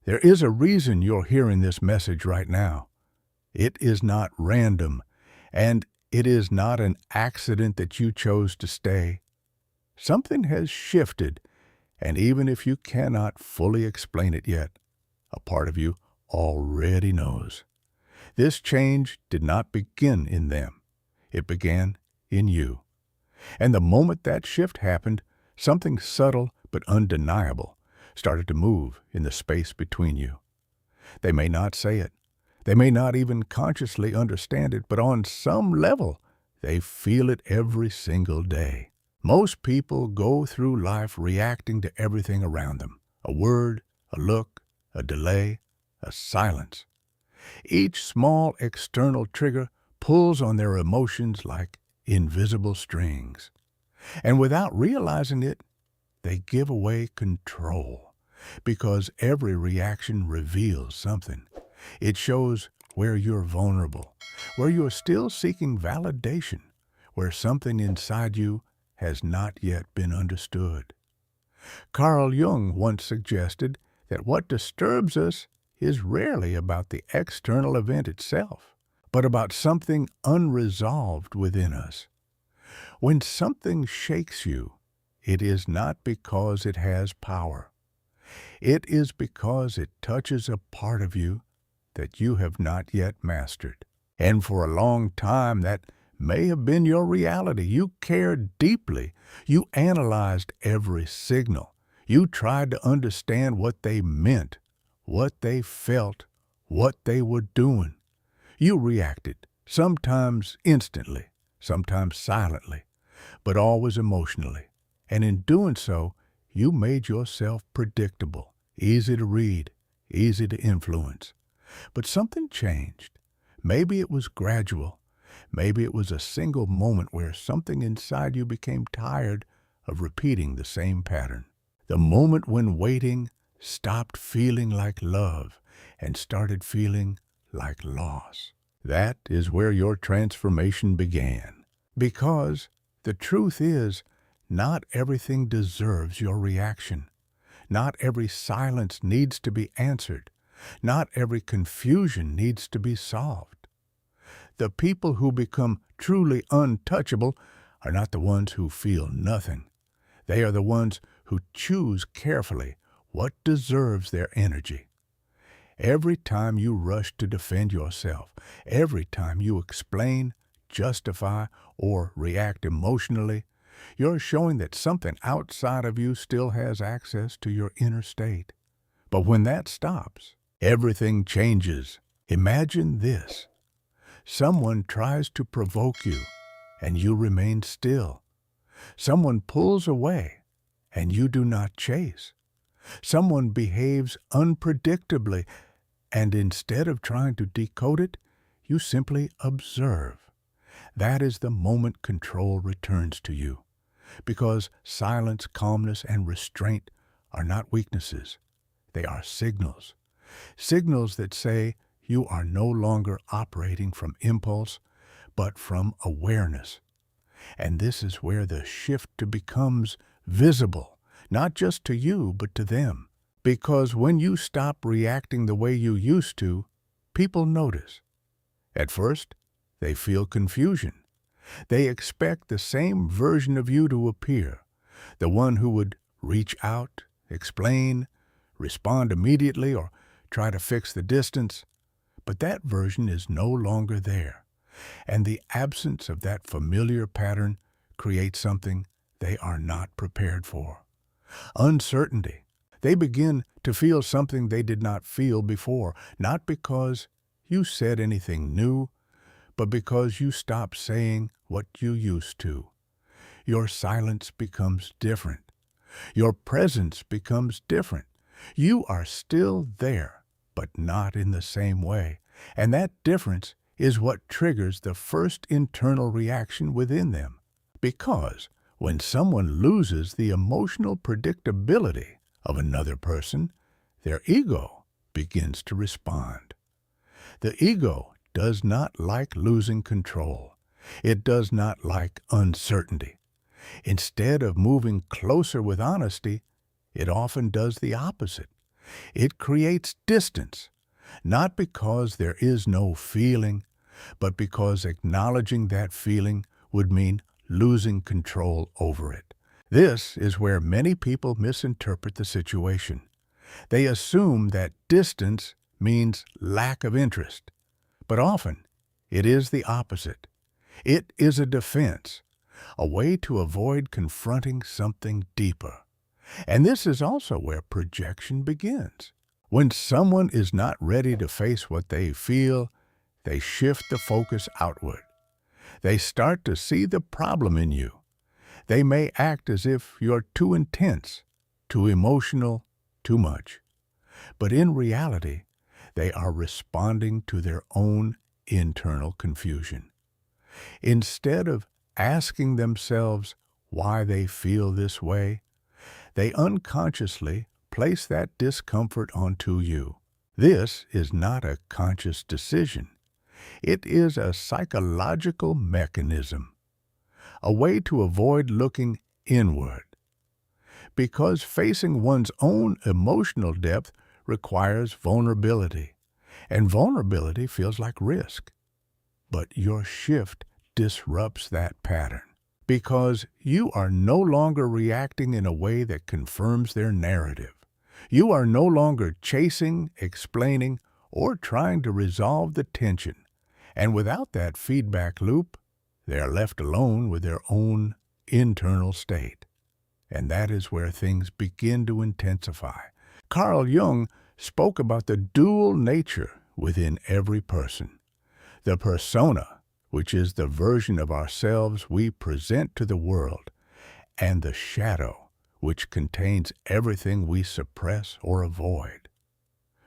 There is a reason you're hearing this message right now. It is not random, and it is not an accident that you chose to stay. Something has shifted, and even if you cannot fully explain it yet, a part of you already knows. This change did not begin in them. It began in you. And the moment that shift happened, something subtle but undeniable started to move in the space between you. They may not say it. They may not even consciously understand it, but on some level, they feel it every single day. Most people go through life reacting to everything around them. A word, a look, a delay, a silence. Each small external trigger pulls on their emotions like invisible strings. And without realizing it, they give away control, because every reaction reveals something. It shows where you're vulnerable, where you're still seeking validation, where something inside you has not yet been understood. Carl Jung once suggested that what disturbs us is rarely about the external event itself, but about something unresolved within us. When something shakes you, it is not because it has power. It is because it touches a part of you that you have not yet mastered. And for a long time, that may have been your reality. You cared deeply. You analyzed every signal. You tried to understand what they meant, what they felt, what they were doing. You reacted, sometimes instantly, sometimes silently, but always emotionally. And in doing so, you made yourself predictable, easy to read, easy to influence. But something changed. Maybe it was gradual. Maybe it was a single moment where something inside you became tired of repeating the same pattern. The moment when waiting stopped feeling like love and started feeling like loss. That is where your transformation began. Because the truth is, not everything deserves your reaction. Not every silence needs to be answered. Not every confusion needs to be solved. The people who become truly untouchable are not the ones who feel nothing. They are the ones who choose carefully what deserves their energy. Every time you rush to defend yourself, every time you explain, justify, or react emotionally, you're showing that something outside of you still has access to your inner state. But when that stops, everything changes. Imagine this. Someone tries to provoke you, and you remain still. Someone pulls away, and you do not chase. Someone behaves unpredictably, and instead of trying to decode it, you simply observe. That is the moment control returns to you. Because silence, calmness, and restraint are not weaknesses. They are signals. Signals that say you are no longer operating from impulse, but from awareness. And this is where the shift becomes visible, not just to you, but to them. Because when you stop reacting the way you used to, people notice. At first, they feel confusion. They expect the same version of you to appear, the one who would reach out, explain, respond immediately, or try to fix the distance. But that version is no longer there, and the absence of that familiar pattern creates something they are not prepared for. Uncertainty. They begin to feel something they did not feel before, not because you said anything new, but because you stopped saying what you used to. Your silence becomes different. Your presence becomes different. You are still there, but not in the same way. And that difference is what triggers the first internal reaction within them. Because when someone loses the emotional predictability of another person, their ego begins to respond. The ego does not like losing control. It does not like uncertainty. Instead of moving closer with honesty, it often does the opposite. It creates distance, not because there is no feeling, but because acknowledging that feeling would mean losing control over it. This is where many people misinterpret the situation. They assume that distance means lack of interest, but often it is the opposite. It is a defense, a way to avoid confronting something deeper. And this is also where projection begins. When someone is not ready to face what they feel, they shift the focus outward. They start to see the problem in you. They may act as if you're too intense, too emotional, too much. But in reality, they are responding to their own internal confusion. Instead of asking themselves why they feel this way, they unconsciously place that discomfort onto you. This is not a conscious decision. It is a psychological mechanism, a way to avoid looking inward. Because facing one's own emotional depth requires vulnerability, and vulnerability feels like risk. But your shift disrupts that pattern because you are no longer reacting in a way that confirms their narrative. You are no longer chasing, explaining, or trying to resolve the tension. And without that feedback loop, they are left alone with their own internal state. And that is where things begin to intensify. Carl Jung spoke about the dual nature within every person. The persona, which is the version of ourselves we present to the world, and the shadow, which contains everything we suppress or avoid.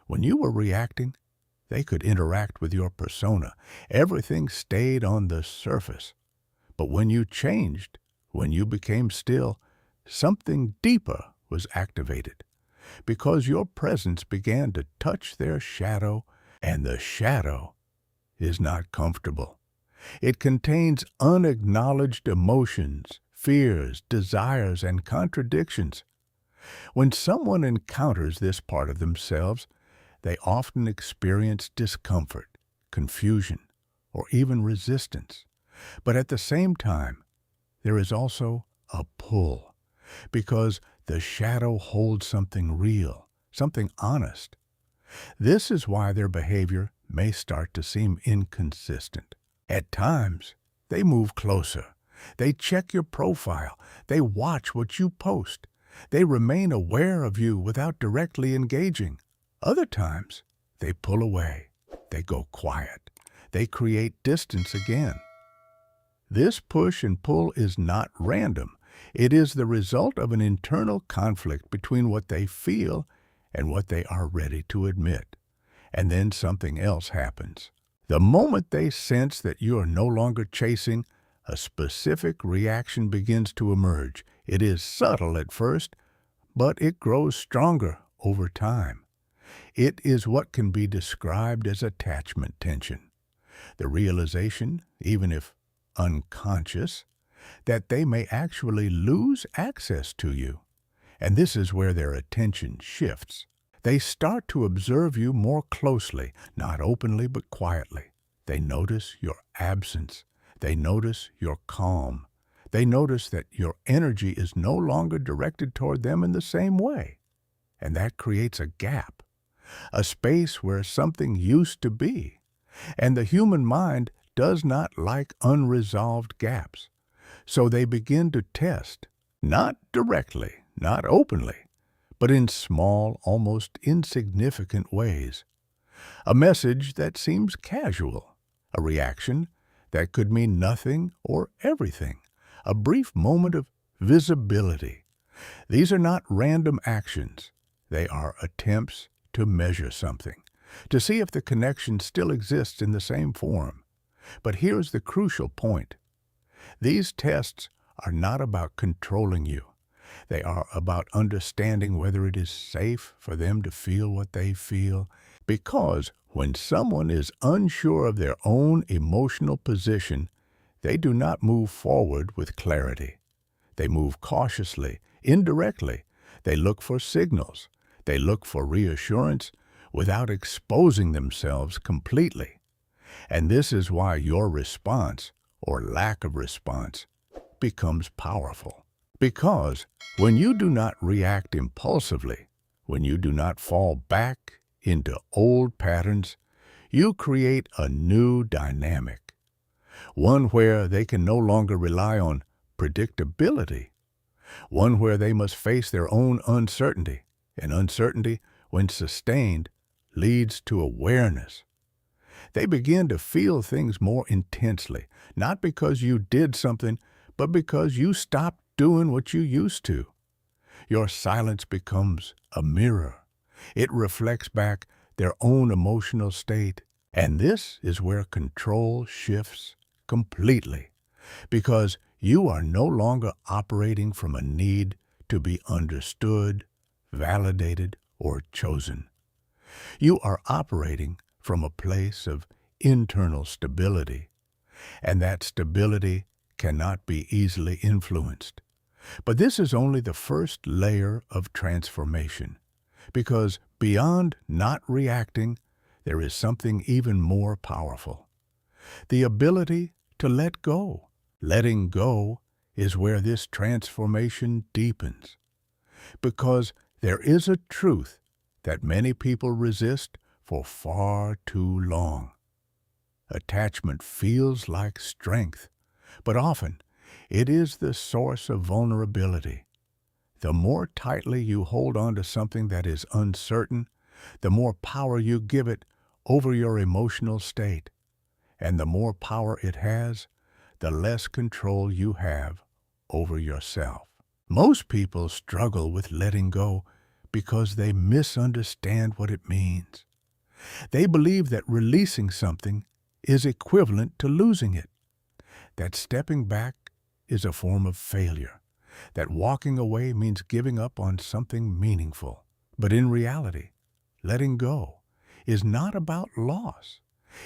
When you were reacting, they could interact with your persona. Everything stayed on the surface. But when you changed, when you became still, something deeper was activated, because your presence began to touch their shadow, and the shadow is not comfortable. It contains unacknowledged emotions, fears, desires, and contradictions. When someone encounters this part of themselves, they often experience discomfort, confusion, or even resistance. But at the same time, there is also a pull, because the shadow holds something real, something honest. This is why their behavior may start to seem inconsistent. At times, they move closer. They check your profile. They watch what you post. They remain aware of you without directly engaging. Other times, they pull away. They go quiet. They create distance again. This push and pull is not random. It is the result of an internal conflict between what they feel and what they are ready to admit. And then something else happens. The moment they sense that you are no longer chasing, a specific reaction begins to emerge. It is subtle at first, but it grows stronger over time. It is what can be described as attachment tension. The realization, even if unconscious, that they may actually lose access to you. And this is where their attention shifts. They start to observe you more closely, not openly but quietly. They notice your absence. They notice your calm. They notice that your energy is no longer directed toward them in the same way. And that creates a gap, a space where something used to be. And the human mind does not like unresolved gaps. So they begin to test, not directly, not openly, but in small, almost insignificant ways. A message that seems casual, a reaction that could mean nothing or everything, a brief moment of visibility. These are not random actions. They are attempts to measure something, to see if the connection still exists in the same form. But here's the crucial point. These tests are not about controlling you. They are about understanding whether it is safe for them to feel what they feel. Because when someone is unsure of their own emotional position, they do not move forward with clarity. They move cautiously, indirectly. They look for signals. They look for reassurance without exposing themselves completely. And this is why your response, or lack of response, becomes powerful. Because when you do not react impulsively, when you do not fall back into old patterns, you create a new dynamic, one where they can no longer rely on predictability, one where they must face their own uncertainty, and uncertainty, when sustained, leads to awareness. They begin to feel things more intensely, not because you did something, but because you stopped doing what you used to. Your silence becomes a mirror. It reflects back their own emotional state. And this is where control shifts completely, because you are no longer operating from a need to be understood, validated, or chosen. You are operating from a place of internal stability, and that stability cannot be easily influenced. But this is only the first layer of transformation, because beyond not reacting, there is something even more powerful: the ability to let go. Letting go is where this transformation deepens, because there is a truth that many people resist for far too long. Attachment feels like strength, but often it is the source of vulnerability. The more tightly you hold on to something that is uncertain, the more power you give it over your emotional state. And the more power it has, the less control you have over yourself. Most people struggle with letting go because they misunderstand what it means. They believe that releasing something is equivalent to losing it, that stepping back is a form of failure, that walking away means giving up on something meaningful. But in reality, letting go is not about loss.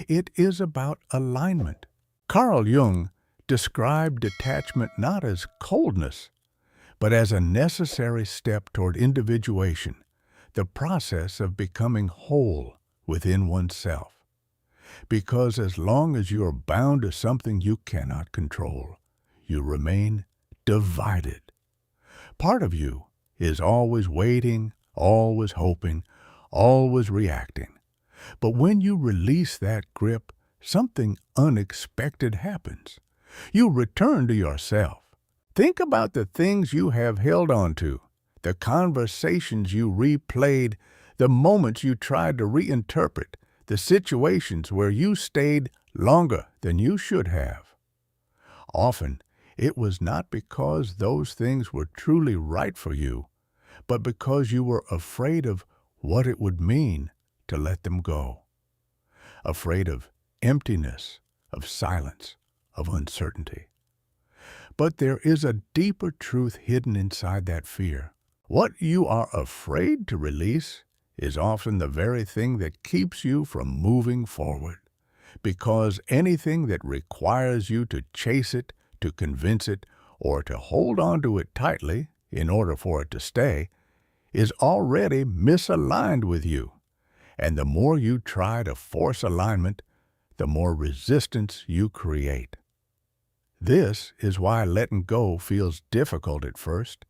It is about alignment. Carl Jung described detachment not as coldness, but as a necessary step toward individuation, the process of becoming whole within oneself. Because as long as you are bound to something you cannot control, you remain divided. Part of you is always waiting, always hoping, always reacting. But when you release that grip, something unexpected happens. You return to yourself. Think about the things you have held on to, the conversations you replayed, the moments you tried to reinterpret, the situations where you stayed longer than you should have. Often, it was not because those things were truly right for you, but because you were afraid of what it would mean to let them go. Afraid of emptiness, of silence, of uncertainty. But there is a deeper truth hidden inside that fear. What you are afraid to release is often the very thing that keeps you from moving forward. Because anything that requires you to chase it, to convince it, or to hold on to it tightly in order for it to stay, is already misaligned with you. And the more you try to force alignment, the more resistance you create. This is why letting go feels difficult at first,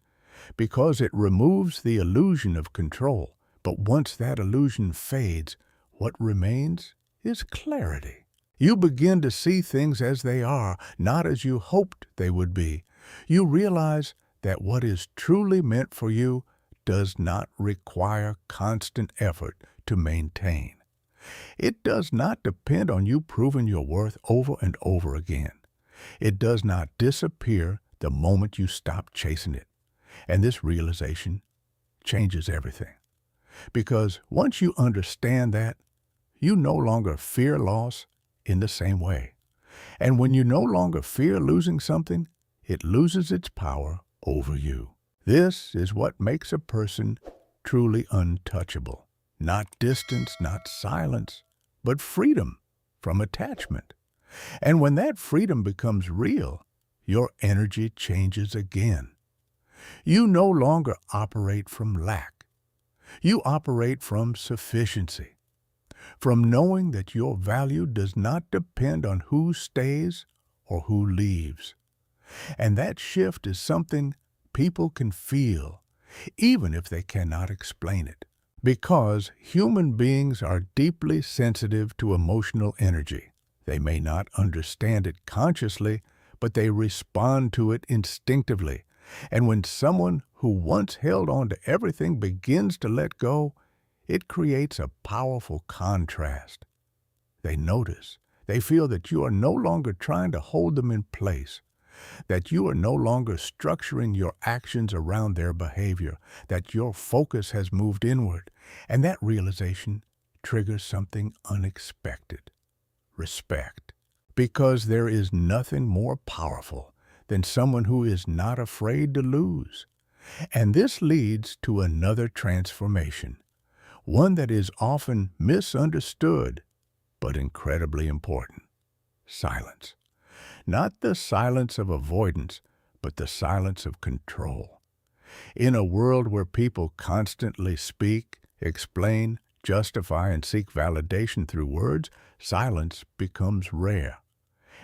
because it removes the illusion of control. But once that illusion fades, what remains is clarity. You begin to see things as they are, not as you hoped they would be. You realize that what is truly meant for you does not require constant effort to maintain. It does not depend on you proving your worth over and over again. It does not disappear the moment you stop chasing it. And this realization changes everything. Because once you understand that, you no longer fear loss in the same way. And when you no longer fear losing something, it loses its power over you. This is what makes a person truly untouchable. Not distance, not silence, but freedom from attachment. And when that freedom becomes real, your energy changes again. You no longer operate from lack. You operate from sufficiency, from knowing that your value does not depend on who stays or who leaves. And that shift is something people can feel, even if they cannot explain it. Because human beings are deeply sensitive to emotional energy. They may not understand it consciously, but they respond to it instinctively. And when someone who once held on to everything begins to let go, it creates a powerful contrast. They notice. They feel that you are no longer trying to hold them in place, that you are no longer structuring your actions around their behavior, that your focus has moved inward, and that realization triggers something unexpected: respect. Because there is nothing more powerful than someone who is not afraid to lose. And this leads to another transformation, one that is often misunderstood, but incredibly important: silence. Not the silence of avoidance, but the silence of control. In a world where people constantly speak, explain, justify, and seek validation through words, silence becomes rare.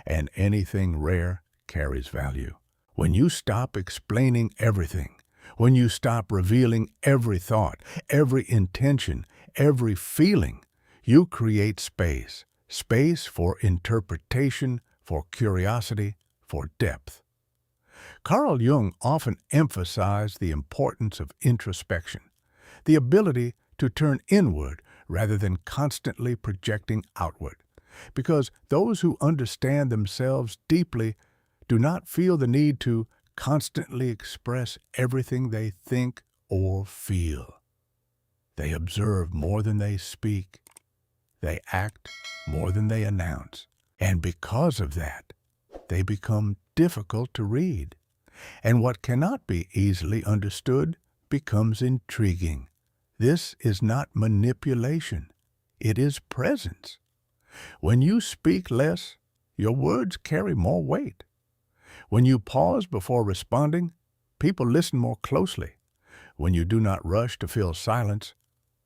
And anything rare carries value. When you stop explaining everything, when you stop revealing every thought, every intention, every feeling, you create space. Space for interpretation, for curiosity, for depth. Carl Jung often emphasized the importance of introspection, the ability to turn inward rather than constantly projecting outward, because those who understand themselves deeply do not feel the need to constantly express everything they think or feel. They observe more than they speak. They act more than they announce. And because of that, they become difficult to read. And what cannot be easily understood becomes intriguing. This is not manipulation. It is presence. When you speak less, your words carry more weight. When you pause before responding, people listen more closely. When you do not rush to fill silence,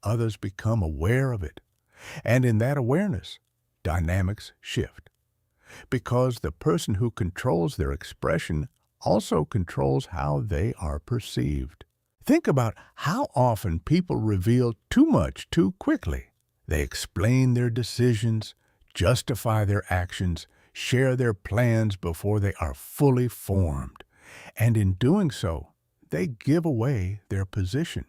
others become aware of it. And in that awareness, dynamics shift. Because the person who controls their expression also controls how they are perceived. Think about how often people reveal too much too quickly. They explain their decisions, justify their actions, share their plans before they are fully formed. And in doing so, they give away their position.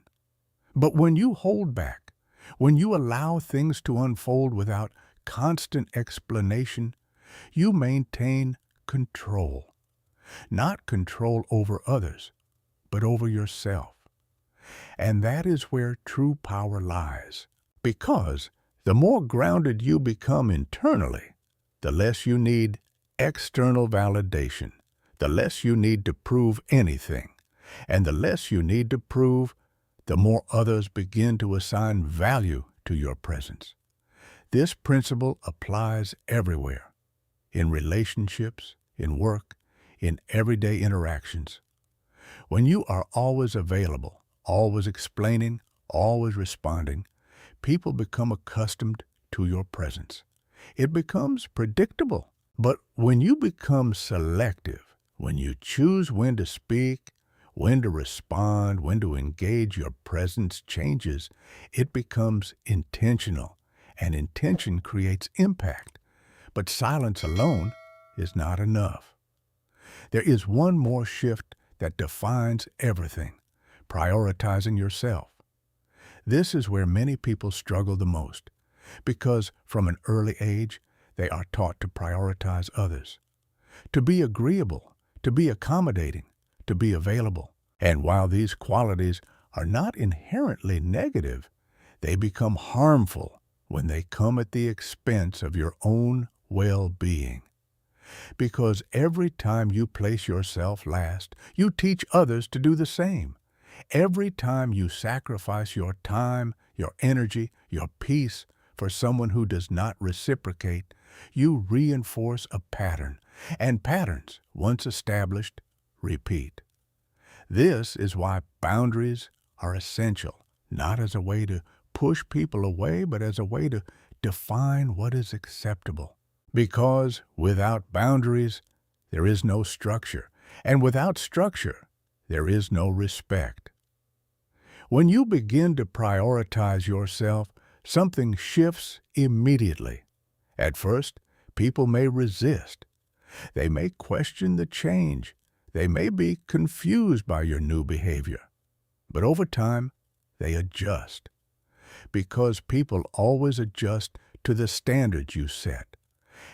But when you hold back, when you allow things to unfold without constant explanation, you maintain control. Not control over others, but over yourself. And that is where true power lies. Because the more grounded you become internally, the less you need external validation, the less you need to prove anything, and the less you need to prove, the more others begin to assign value to your presence. This principle applies everywhere, in relationships, in work, in everyday interactions. When you are always available, always explaining, always responding, people become accustomed to your presence. It becomes predictable. But when you become selective, when you choose when to speak, when to respond, when to engage, your presence changes. It becomes intentional, and intention creates impact. But silence alone is not enough. There is one more shift that defines everything: prioritizing yourself. This is where many people struggle the most, because from an early age, they are taught to prioritize others, to be agreeable, to be accommodating, to be available. And while these qualities are not inherently negative, they become harmful when they come at the expense of your own well-being. Because every time you place yourself last, you teach others to do the same. Every time you sacrifice your time, your energy, your peace for someone who does not reciprocate, you reinforce a pattern, and patterns, once established, repeat. This is why boundaries are essential, not as a way to push people away, but as a way to define what is acceptable. Because without boundaries, there is no structure, and without structure, there is no respect. When you begin to prioritize yourself, something shifts immediately. At first, people may resist. They may question the change. They may be confused by your new behavior. But over time, they adjust. Because people always adjust to the standards you set.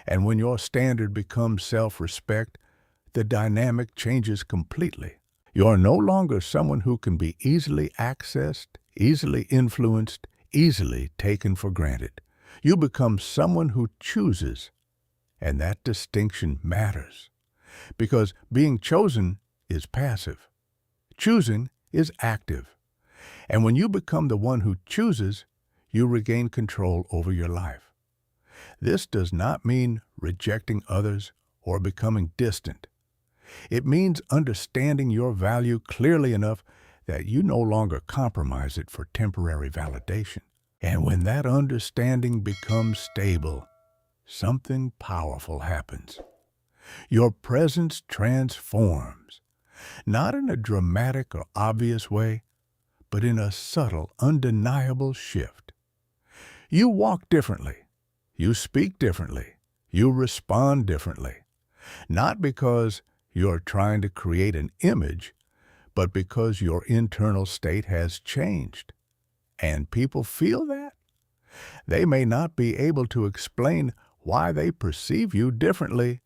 And when your standard becomes self-respect, the dynamic changes completely. You are no longer someone who can be easily accessed, easily influenced, easily taken for granted. You become someone who chooses, and that distinction matters. Because being chosen is passive. Choosing is active. And when you become the one who chooses, you regain control over your life. This does not mean rejecting others or becoming distant. It means understanding your value clearly enough that you no longer compromise it for temporary validation. And when that understanding becomes stable, something powerful happens. Your presence transforms, not in a dramatic or obvious way, but in a subtle, undeniable shift. You walk differently. You speak differently. You respond differently. Not because you're trying to create an image, but because your internal state has changed. And people feel that. They may not be able to explain why they perceive you differently,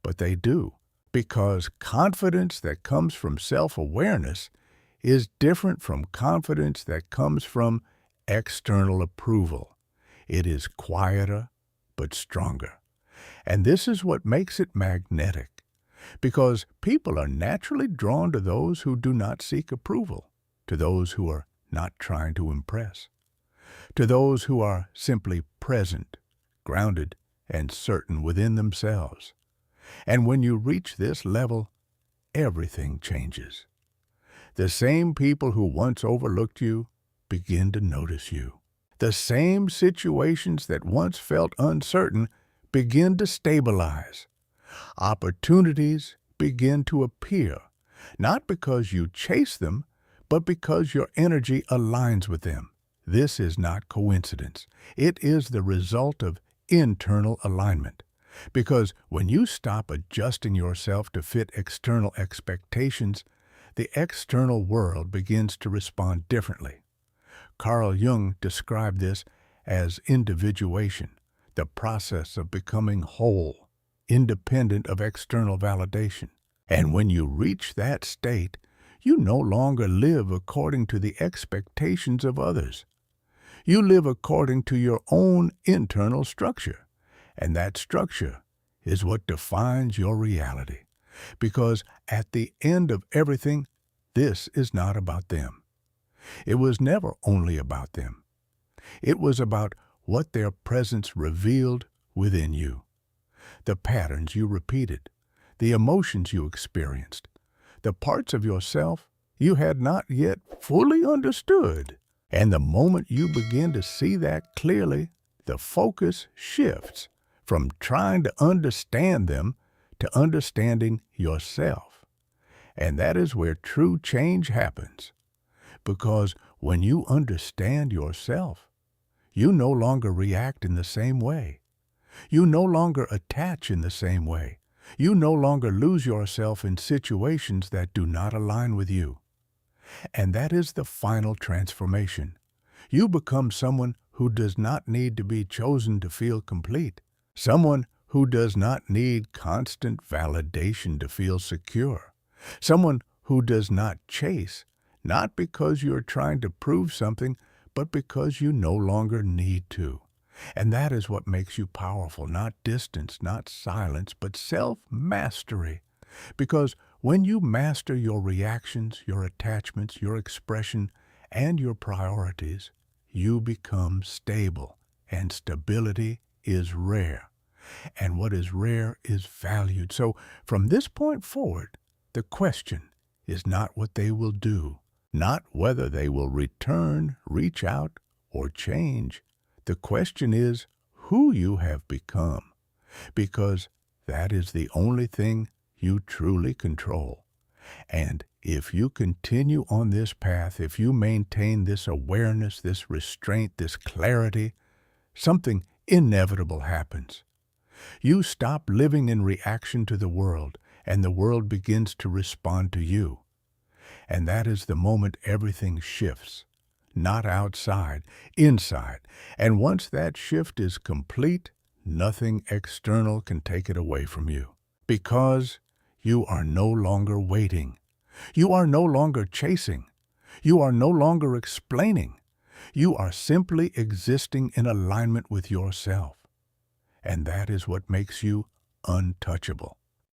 but they do. Because confidence that comes from self-awareness is different from confidence that comes from external approval. It is quieter, but stronger. And this is what makes it magnetic. Because people are naturally drawn to those who do not seek approval, to those who are not trying to impress, to those who are simply present, grounded, and certain within themselves. And when you reach this level, everything changes. The same people who once overlooked you begin to notice you. The same situations that once felt uncertain begin to stabilize. Opportunities begin to appear, not because you chase them, but because your energy aligns with them. This is not coincidence. It is the result of internal alignment. Because when you stop adjusting yourself to fit external expectations, the external world begins to respond differently. Carl Jung described this as individuation, the process of becoming whole, independent of external validation. And when you reach that state, you no longer live according to the expectations of others. You live according to your own internal structure. And that structure is what defines your reality. Because at the end of everything, this is not about them. It was never only about them. It was about what their presence revealed within you. The patterns you repeated, the emotions you experienced, the parts of yourself you had not yet fully understood. And the moment you begin to see that clearly, the focus shifts from trying to understand them to understanding yourself. And that is where true change happens. Because when you understand yourself, you no longer react in the same way. You no longer attach in the same way. You no longer lose yourself in situations that do not align with you. And that is the final transformation. You become someone who does not need to be chosen to feel complete. Someone who does not need constant validation to feel secure. Someone who does not chase, not because you're trying to prove something, but because you no longer need to. And that is what makes you powerful, not distance, not silence, but self-mastery. Because when you master your reactions, your attachments, your expression, and your priorities, you become stable. And stability is rare. And what is rare is valued. So from this point forward, the question is not what they will do, not whether they will return, reach out, or change. The question is who you have become, because that is the only thing you truly control. And if you continue on this path, if you maintain this awareness, this restraint, this clarity, something inevitable happens. You stop living in reaction to the world, and the world begins to respond to you. And that is the moment everything shifts. Not outside, inside. And once that shift is complete, nothing external can take it away from you. Because you are no longer waiting. You are no longer chasing. You are no longer explaining. You are simply existing in alignment with yourself. And that is what makes you untouchable.